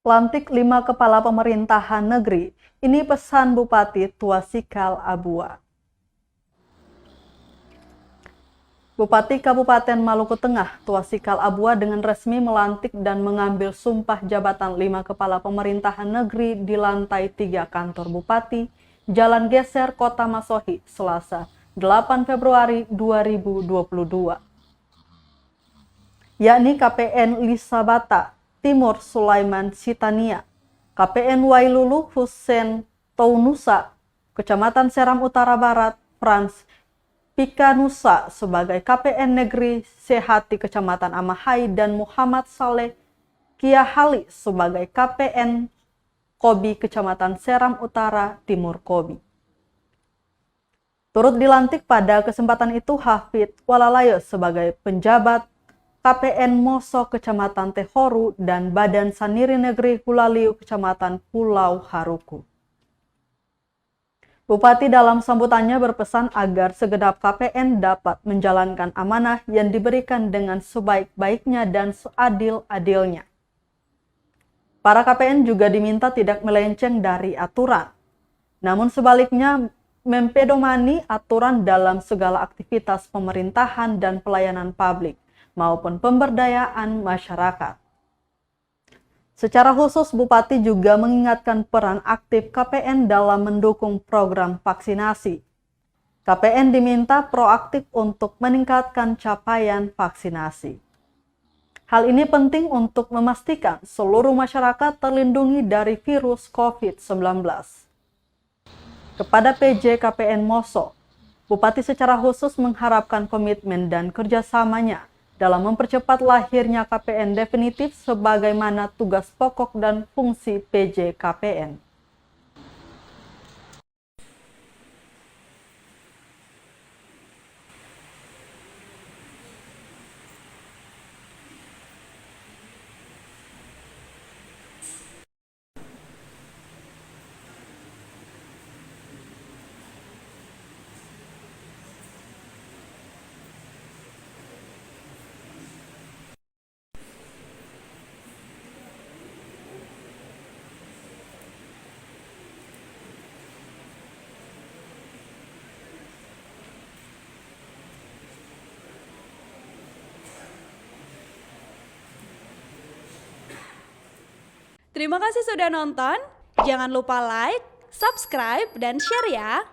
Lantik 5 kepala pemerintahan negeri, ini pesan Bupati Tuasikal Abua. Bupati Kabupaten Maluku Tengah, Tuasikal Abua dengan resmi melantik dan mengambil sumpah jabatan 5 kepala pemerintahan negeri di lantai 3 kantor Bupati, Jalan Geser, Kota Masohi, Selasa, 8 Februari 2022. Yakni KPN Lisabata, Timur Sulaiman Sitania, KPN Wailulu Hussein Tounusa, Kecamatan Seram Utara Barat, Frans Pikanusa sebagai KPN Negeri Sehati Kecamatan Amahai dan Muhammad Saleh Kiahali sebagai KPN Kobi Kecamatan Seram Utara Timur Kobi. Turut dilantik pada kesempatan itu Hafid Walalayo sebagai penjabat KPN Moso Kecamatan Tehoru dan Badan Saniri Negeri Hulaliu Kecamatan Pulau Haruku. Bupati dalam sambutannya berpesan agar segenap KPN dapat menjalankan amanah yang diberikan dengan sebaik-baiknya dan seadil-adilnya. Para KPN juga diminta tidak melenceng dari aturan, namun sebaliknya mempedomani aturan dalam segala aktivitas pemerintahan dan pelayanan publik maupun pemberdayaan masyarakat. Secara khusus, Bupati juga mengingatkan peran aktif KPN dalam mendukung program vaksinasi. KPN diminta proaktif untuk meningkatkan capaian vaksinasi. Hal ini penting untuk memastikan seluruh masyarakat terlindungi dari virus COVID-19. Kepada PJ KPN Moso, Bupati secara khusus mengharapkan komitmen dan kerjasamanya dalam mempercepat lahirnya KPN definitif sebagaimana tugas pokok dan fungsi PJ KPN. Terima kasih sudah nonton. Jangan lupa like, subscribe, dan share ya.